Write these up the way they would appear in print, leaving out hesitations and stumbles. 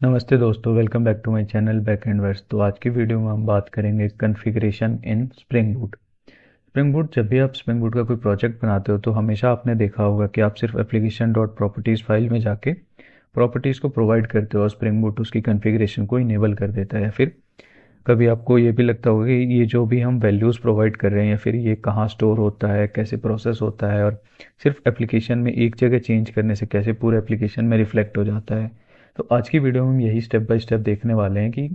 नमस्ते दोस्तों, welcome back to my channel back end verse. तो आज की वीडियो में हम बात करेंगे configuration in spring boot. Spring boot, जब भी आप स्प्रिंग बूट का कोई प्रोजेक्ट बनाते हो तो हमेशा आपने देखा होगा कि आप सिर्फ एप्लीकेशन डॉट प्रॉपर्टीज़ फाइल में जाके प्रॉपर्टीज़ को प्रोवाइड करते हो और स्प्रिंग बूट उसकी कॉन्फ़िगरेशन को इनेबल कर देता है। या फिर कभी आपको ये भी लगता होगा कि ये जो भी हम वैल्यूज़ प्रोवाइड कर रहे हैं या फिर ये कहाँ स्टोर होता है, कैसे प्रोसेस होता है और सिर्फ एप्लीकेशन में एक जगह चेंज करने से कैसे पूरे एप्लीकेशन में रिफ्लेक्ट हो जाता है। तो आज की वीडियो में हम यही स्टेप बाय स्टेप देखने वाले हैं कि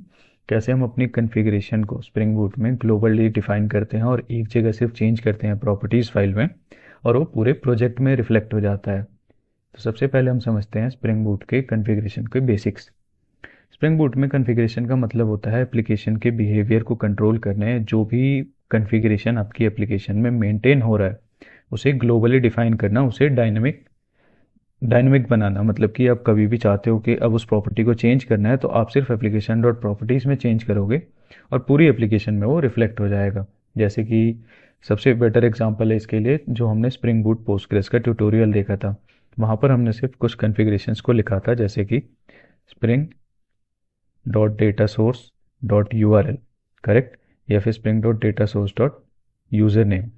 कैसे हम अपनी कॉन्फ़िगरेशन को स्प्रिंग बूट में ग्लोबली डिफाइन करते हैं और एक जगह सिर्फ चेंज करते हैं प्रॉपर्टीज़ फाइल में और वो पूरे प्रोजेक्ट में रिफ्लेक्ट हो जाता है। तो सबसे पहले हम समझते हैं स्प्रिंग बूट के कॉन्फ़िगरेशन के बेसिक्स। स्प्रिंग बूट में कॉन्फ़िगरेशन का मतलब होता है एप्लीकेशन के बिहेवियर को कंट्रोल करने। जो भी कॉन्फ़िगरेशन आपकी एप्लीकेशन में मेंटेन हो रहा है उसे ग्लोबली डिफाइन करना, उसे डायनेमिक बनाना। मतलब कि आप कभी भी चाहते हो कि अब उस प्रॉपर्टी को चेंज करना है तो आप सिर्फ एप्लीकेशन डॉट प्रॉपर्टीज़ में चेंज करोगे और पूरी एप्लीकेशन में वो रिफ्लेक्ट हो जाएगा। जैसे कि सबसे बेटर एग्जांपल है इसके लिए जो हमने स्प्रिंग बूट पोस्टग्रेस का ट्यूटोरियल देखा था। वहाँ पर हमने सिर्फ कुछ कॉन्फ़िगरेशंस को लिखा था, जैसे कि spring dot data source dot URL, correct, या फिर spring dot data source dot user name.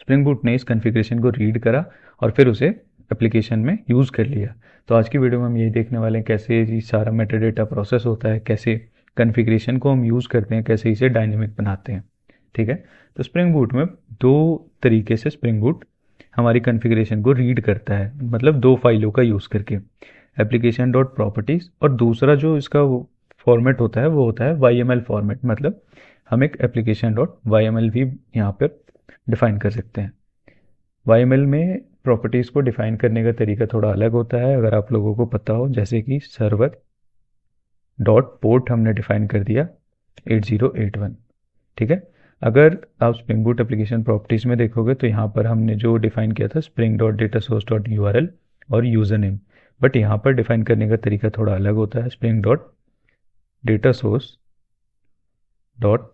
Spring boot ने इस कॉन्फ़िगरेशन को रीड करा और फिर उसे एप्लीकेशन में यूज़ कर लिया। तो आज की वीडियो में हम यही देखने वाले हैं कैसे ये सारा मेटाडेटा प्रोसेस होता है, कैसे कॉन्फ़िगरेशन को हम यूज़ करते हैं, कैसे इसे डायनेमिक बनाते हैं। ठीक है। तो स्प्रिंग बूट में दो तरीके से स्प्रिंग बूट हमारी कॉन्फ़िगरेशन को रीड करता है, मतलब दो फाइलों का यूज़ करके, एप्लीकेशन डॉट प्रॉपर्टीज़ और दूसरा जो इसका फॉर्मेट होता है वो होता है YML फॉर्मेट। मतलब हम एक एप्लीकेशन डॉट YML भी यहाँ पर डिफाइन कर सकते हैं। YML में प्रॉपर्टीज़ को डिफाइन करने का तरीका थोड़ा अलग होता है, अगर आप लोगों को पता हो। जैसे कि सर्वर डॉट पोर्ट हमने डिफाइन कर दिया 8081। ठीक है। अगर आप स्प्रिंग बूट एप्लीकेशन प्रॉपर्टीज़ में देखोगे तो यहाँ पर हमने जो डिफाइन किया था spring dot data source dot URL और यूज़र नेम, बट यहाँ पर डिफाइन करने का तरीका थोड़ा अलग होता है, spring dot data source dot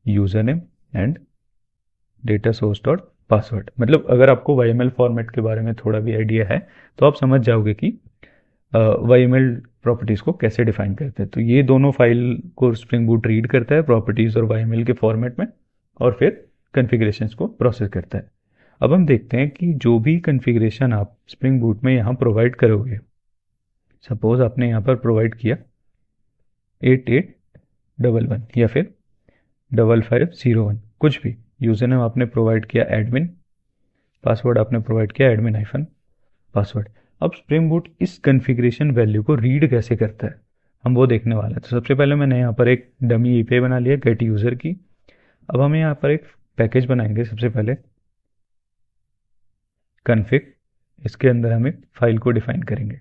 user name and data source dot password. मतलब अगर आपको YML फॉर्मेट के बारे में थोड़ा भी आइडिया है तो आप समझ जाओगे कि YML प्रॉपर्टीज़ को कैसे डिफाइन करते हैं। तो ये दोनों फाइल को स्प्रिंग बूट रीड करता है, प्रॉपर्टीज़ और YML के फॉर्मेट में, और फिर कॉन्फ़िगरेशंस को प्रोसेस करता है। अब हम देखते हैं कि जो भी कॉन्फ़िगरेशन आप स्प्रिंग बूट में यहाँ प्रोवाइड करोगे, सपोज आपने यहाँ पर प्रोवाइड किया 8811 या फिर 5501, कुछ भी। यूज़र नेम आपने प्रोवाइड किया एडमिन, पासवर्ड आपने प्रोवाइड किया एडमिन हाइफन पासवर्ड। अब स्प्रिंग बूट इस कॉन्फ़िगरेशन वैल्यू को रीड कैसे करता है हम वो देखने वाले हैं। तो सबसे पहले मैंने यहाँ पर एक डमी API बना लिया गेट यूज़र की। अब हम यहाँ पर एक पैकेज बनाएंगे। सबसे पहले कॉन्फ़िग, इसके अंदर हम एक फाइल को डिफाइन करेंगे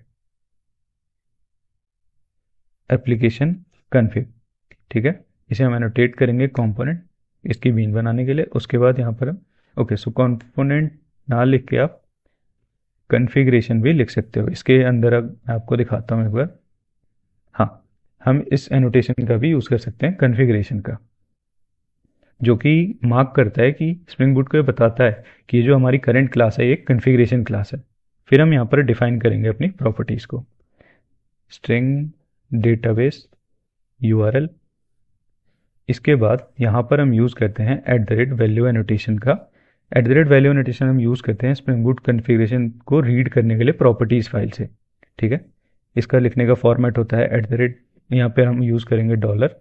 एप्लीकेशन कॉन्फ़िग। ठीक है। इसे हम एनोटेट करेंगे कंपोनेंट इसकी बीन बनाने के लिए। उसके बाद यहाँ पर हम सो कंपोनेंट ना लिख के आप कॉन्फ़िगरेशन भी लिख सकते हो। इसके अंदर अब मैं आपको दिखाता हूँ एक बार। हाँ, हम इस एनोटेशन का भी यूज़ कर सकते हैं कॉन्फ़िगरेशन का, जो कि मार्क करता है कि स्प्रिंग बूट को ये बताता है कि ये जो हमारी करंट क्लास है ये कॉन्फ़िगरेशन क्लास है। फिर हम यहाँ पर डिफाइन करेंगे अपनी प्रॉपर्टीज़ को, स्ट्रिंग डेटाबेस URL। इसके बाद यहाँ पर हम यूज़ करते हैं @वैल्यू एनोटेशन का। @वैल्यू एनोटेशन हम यूज़ करते हैं स्प्रिंग बूट कॉन्फ़िगरेशन को रीड करने के लिए प्रॉपर्टीज़ फाइल से। ठीक है। इसका लिखने का फॉर्मेट होता है यहाँ पर हम यूज़ करेंगे डॉलर,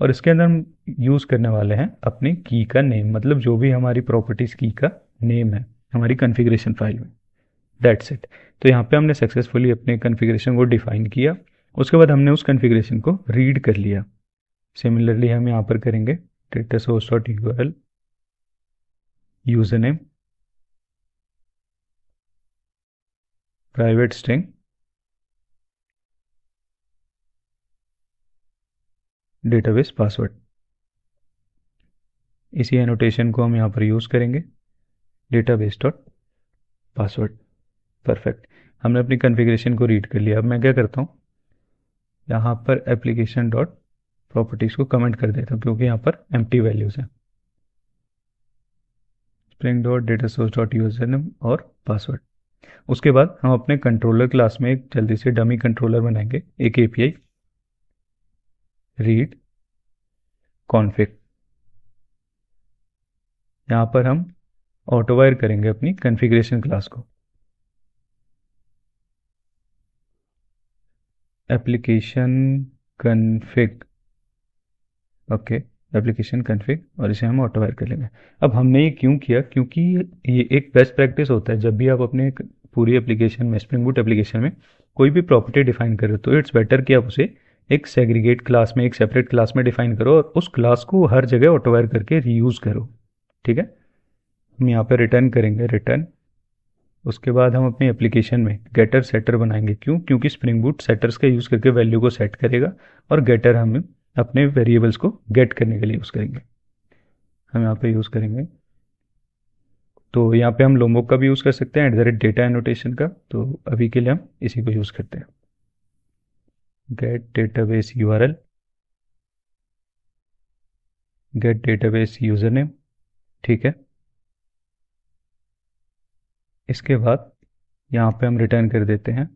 और इसके अंदर हम यूज़ करने वाले हैं अपनी की का नेम, मतलब जो भी हमारी प्रॉपर्टीज़ की का नेम है हमारी कॉन्फ़िगरेशन फाइल में। That's it. तो यहाँ पे हमने सक्सेसफुली अपने कॉन्फ़िगरेशन को डिफाइन किया। उसके बाद हमने उस कॉन्फ़िगरेशन को रीड कर लिया। सिमिलरली हम यहाँ पर करेंगे data source dot URL, user name, private string, database password. इसी एनोटेशन को हम यहाँ पर यूज़ करेंगे डेटाबेस डॉट पासवर्ड। परफेक्ट। हमने अपनी कॉन्फ़िगरेशन को रीड कर लिया। अब मैं क्या करता हूँ, यहाँ पर एप्लीकेशन डॉट प्रॉपर्टीज़ को कमेंट कर देता हूँ क्योंकि यहाँ पर एम्प्टी वैल्यूज़ हैं। Spring dot data source dot user name और पासवर्ड। उसके बाद हम अपने कंट्रोलर क्लास में एक जल्दी से डमी कंट्रोलर बनाएंगे, एक एपीआई रीड कॉन्फिग। यहाँ पर हम ऑटोवायर करेंगे अपनी कॉन्फ़िगरेशन क्लास को, application config, okay application config, और इसे हम ऑटोवायर कर लेंगे। अब हमने ये क्यों किया, क्योंकि ये एक बेस्ट प्रैक्टिस होता है जब भी आप अपने पूरी एप्लीकेशन में, स्प्रिंग बूट एप्लीकेशन में कोई भी प्रॉपर्टी डिफाइन करो तो इट्स बेटर कि आप उसे एक सेग्रीगेट क्लास में, एक सेपरेट क्लास में डिफाइन करो और उस क्लास को हर जगह ऑटोवायर करके रीयूज करो। ठीक है, हम यहाँ पे रिटर्न करेंगे रिटर्न। उसके बाद हम अपनी एप्लीकेशन में गेटर सेटर बनाएंगे। क्यों? क्योंकि स्प्रिंग बूट सेटर्स का यूज़ करके वैल्यू को सेट करेगा और गेटर हम अपने वेरिएबल्स को गेट करने के लिए यूज़ करेंगे। हम यहाँ पे यूज़ करेंगे, तो यहाँ पे हम लोमबॉक का भी यूज़ कर सकते हैं, @डेटा एनोटेशन का, तो अभी के लिए हम इसी को यूज़ करते हैं। Get database URL, get database user name, ठीक है। इसके बाद यहाँ पे हम रिटर्न कर देते हैं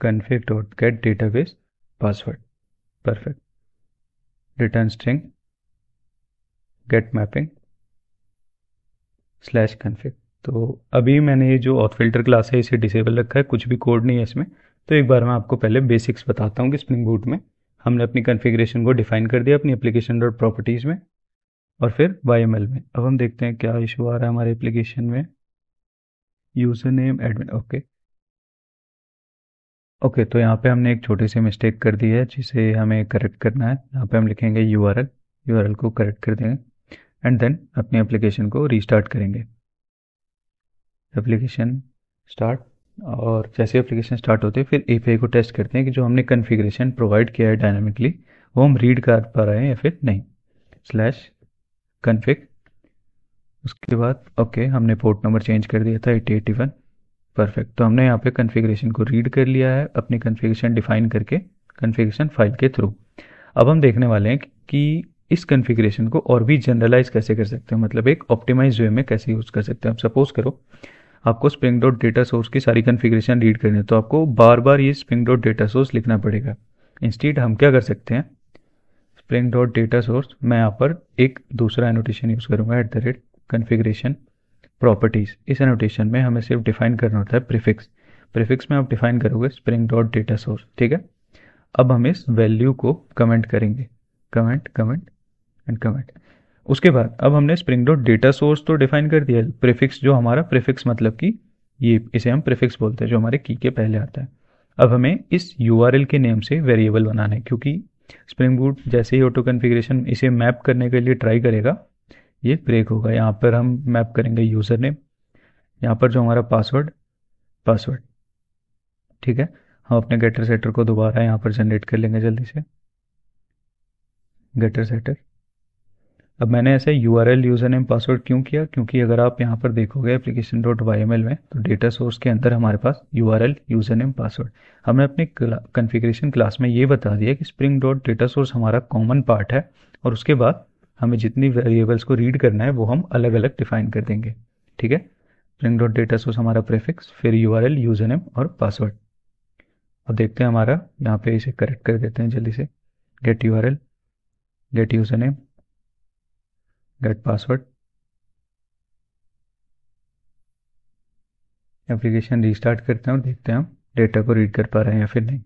config.getDatabase password, perfect. Return string get mapping /config। तो अभी मैंने ये जो ऑथ फिल्टर क्लास है इसे डिसेबल रखा है, कुछ भी कोड नहीं है इसमें। तो एक बार मैं आपको पहले बेसिक्स बताता हूँ कि स्प्रिंग बूट में हमने अपनी कॉन्फ़िगरेशन को डिफाइन कर दिया अपनी एप्लीकेशन डॉट प्रॉपर्टीज़ में और फिर YML में। अब हम देखते हैं क्या इशू आ रहा है हमारे एप्लीकेशन में। यूज़र नेम एडमिन, ओके तो यहाँ पे हमने एक छोटी सी मिस्टेक कर दी है जिसे हमें करेक्ट करना है। यहाँ पे हम लिखेंगे यूआरएल को करेक्ट कर देंगे एंड देन अपनी एप्लीकेशन को रीस्टार्ट करेंगे। एप्लीकेशन स्टार्ट, और जैसे एप्लीकेशन स्टार्ट होती है फिर एपीआई को टेस्ट करते हैं कि जो हमने कॉन्फ़िगरेशन प्रोवाइड किया है डायनामिकली वो हम रीड कर पा रहे हैं या फिर नहीं। /config, उसके बाद ओके हमने पोर्ट नंबर चेंज कर दिया था 8081, परफेक्ट। तो हमने यहाँ पे कॉन्फ़िगरेशन को रीड कर लिया है अपनी कॉन्फ़िगरेशन डिफाइन करके कॉन्फ़िगरेशन फाइल के थ्रू। अब हम देखने वाले हैं कि इस कॉन्फ़िगरेशन को और भी जनरलाइज कैसे कर सकते हैं, मतलब एक ऑप्टिमाइज वे में कैसे यूज़ कर सकते हैं। अब सपोज करो आपको स्प्रिंग डॉट डेटा सोर्स की सारी कॉन्फ़िगरेशन रीड करनी है तो आपको बार बार ये स्प्रिंग डॉट डेटा सोर्स लिखना पड़ेगा। इंस्टीड हम क्या कर सकते हैं, स्प्रिंग डॉट डेटा सोर्स, मैं यहाँ पर एक दूसरा एनोटेशन यूज़ करूँगा @configuration प्रॉपर्टीज़। इस एनोटेशन में हमें सिर्फ डिफाइन करना होता है प्रीफिक्स में आप डिफाइन करोगे स्प्रिंग डॉट डेटा सोर्स, ठीक है। अब हम इस वैल्यू को कमेंट करेंगे, कमेंट एंड कमेंट। उसके बाद अब हमने स्प्रिंग डॉट डेटा सोर्स तो डिफाइन कर दिया, प्रीफिक्स जो हमारा प्रीफिक्स मतलब कि ये इसे हम प्रीफिक्स बोलते हैं जो हमारे की के पहले आता है। अब हमें इस यूआरएल के नेम से वेरिएबल बनाना है क्योंकि स्प्रिंग बूट जैसे ही ऑटो कॉन्फ़िगरेशन इसे मैप करने के लिए ट्राई करेगा ये ब्रेक होगा। यहाँ पर हम मैप करेंगे यूज़र नेम, यहाँ पर जो हमारा पासवर्ड, ठीक है। हम अपने गेटर सेटर को दोबारा यहाँ पर जनरेट कर लेंगे जल्दी से, गेटर सेटर। अब मैंने ऐसे यूआरएल यूज़र नेम पासवर्ड क्यों किया, क्योंकि अगर आप यहाँ पर देखोगे एप्लीकेशन डॉट YML में तो डेटा सोर्स के अंदर हमारे पास यूआरएल यूज़र नेम पासवर्ड। हमने अपने कॉन्फ़िगरेशन क्लास में ये बता दिया कि स्प्रिंग डॉट डेटा सोर्स हमारा कॉमन पार्ट है और उसके बाद हमें जितनी वेरिएबल्स को रीड करना है वो हम अलग अलग डिफाइन कर देंगे, ठीक है। स्प्रिंग डॉट डेटा सोर्स हमारा प्रीफिक्स, फिर यूआरएल यूज़र नेम और पासवर्ड। अब देखते हैं हमारा, यहाँ पे इसे करेक्ट कर देते हैं जल्दी से, get URL, get user name, get password. Application restart करते हैं और देखते हैं हम डेटा को रीड कर पा रहे हैं या फिर नहीं।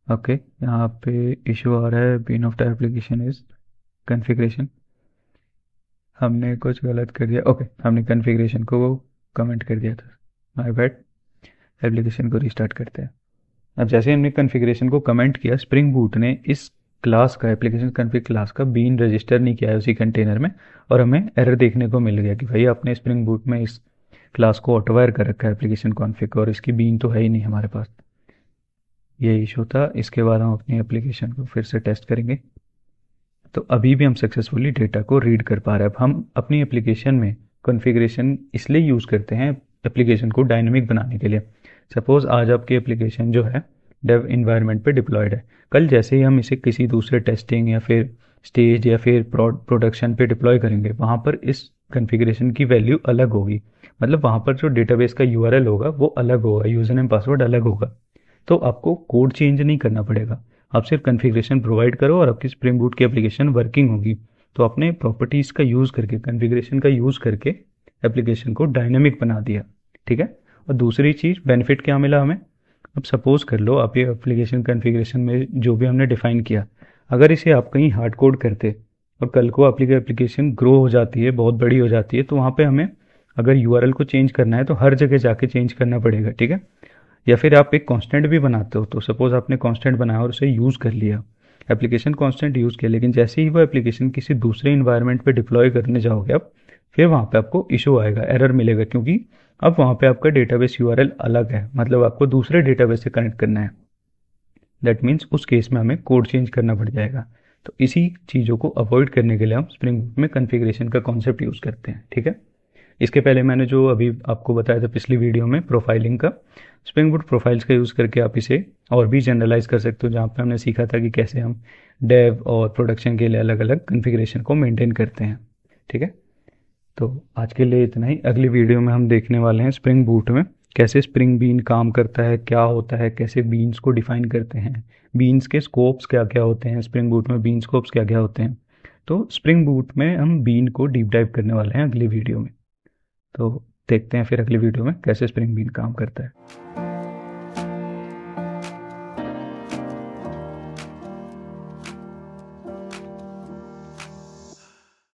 ओके यहाँ पे इशू आ रहा है, bean of the application is configuration, हमने कुछ गलत कर दिया। ओके हमने कॉन्फ़िगरेशन को कमेंट कर दिया था, माय बैड। एप्लीकेशन को रीस्टार्ट करते हैं। अब जैसे हमने कॉन्फ़िगरेशन को कमेंट किया, स्प्रिंग बूट ने इस क्लास का, एप्लीकेशन कॉन्फ़िग क्लास का बीन रजिस्टर नहीं किया है उसी कंटेनर में और हमें एरर देखने को मिल गया कि भाई आपने स्प्रिंग बूट में इस क्लास को ऑटोवायर कर रखा है एप्लीकेशन कॉन्फ़िग और इसकी बीन तो है ही नहीं हमारे पास। ये इशू था। इसके बाद हम अपनी एप्लीकेशन को फिर से टेस्ट करेंगे तो अभी भी हम सक्सेसफुली डेटा को रीड कर पा रहे हैं। अब हम अपनी एप्लीकेशन में कॉन्फ़िगरेशन इसलिए यूज़ करते हैं एप्लीकेशन को डायनेमिक बनाने के लिए। सपोज आज आपकी एप्लीकेशन जो है डेव इन्वायरमेंट पे डिप्लॉयड है, कल जैसे ही हम इसे किसी दूसरे टेस्टिंग या फिर स्टेज या फिर प्रोडक्शन पे डिप्लॉय करेंगे वहाँ पर इस कॉन्फ़िगरेशन की वैल्यू अलग होगी, मतलब वहाँ पर जो डेटाबेस का यूआरएल होगा वो अलग होगा, यूज़र नेम पासवर्ड अलग होगा। तो आपको कोड चेंज नहीं करना पड़ेगा, आप सिर्फ कॉन्फ़िगरेशन प्रोवाइड करो और आपकी स्प्रिंग बूट की एप्लीकेशन वर्किंग होगी। तो आपने प्रॉपर्टीज़ का यूज़ करके, कॉन्फ़िगरेशन का यूज़ करके एप्लीकेशन को डायनेमिक बना दिया, ठीक है। और दूसरी चीज़ बेनिफिट क्या मिला हमें, अब सपोज कर लो आप ये एप्लीकेशन कॉन्फ़िगरेशन में जो भी हमने डिफ़ाइन किया, अगर इसे आप कहीं हार्ड कोड करते और कल को आपकी एप्लीकेशन ग्रो हो जाती है, बहुत बड़ी हो जाती है, तो वहाँ पे हमें अगर यूआरएल को चेंज करना है तो हर जगह जाके चेंज करना पड़ेगा, ठीक है। या फिर आप एक कांस्टेंट भी बनाते हो, तो सपोज आपने कांस्टेंट बनाया और उसे यूज़ कर लिया, एप्लीकेशन कांस्टेंट यूज़ किया, लेकिन जैसे ही वो एप्लीकेशन किसी दूसरे इन्वायरमेंट पे डिप्लॉय करने जाओगे आप, फिर वहाँ पे आपको इशू आएगा, एरर मिलेगा, क्योंकि अब वहाँ पे आपका डेटाबेस यूआरएल अलग है, मतलब आपको दूसरे डेटाबेस से कनेक्ट करना है। दैट मीन्स उस केस में हमें कोड चेंज करना पड़ जाएगा। तो इसी चीज़ों को अवॉइड करने के लिए हम स्प्रिंग बूट में कॉन्फ़िगरेशन का कॉन्सेप्ट यूज़ करते हैं, ठीक है। इसके पहले मैंने जो अभी आपको बताया था पिछली वीडियो में प्रोफाइलिंग का, स्प्रिंग बूट प्रोफाइल्स का यूज़ करके आप इसे और भी जनरलाइज कर सकते हो, जहाँ पे हमने सीखा था कि कैसे हम डेव और प्रोडक्शन के लिए अलग अलग कॉन्फ़िगरेशन को मेंटेन करते हैं, ठीक है। तो आज के लिए इतना ही। अगली वीडियो में हम देखने वाले हैं स्प्रिंग बूट में कैसे स्प्रिंग बीन काम करता है, क्या होता है, कैसे बीन्स को डिफाइन करते हैं, बीन्स के स्कोप्स क्या क्या होते हैं, स्प्रिंग बूट में बीन स्कोप्स क्या क्या होते हैं। तो स्प्रिंग बूट में हम बीन को डीप डाइव करने वाले हैं अगली वीडियो में। तो देखते हैं फिर अगली वीडियो में कैसे स्प्रिंग बीन काम करता है।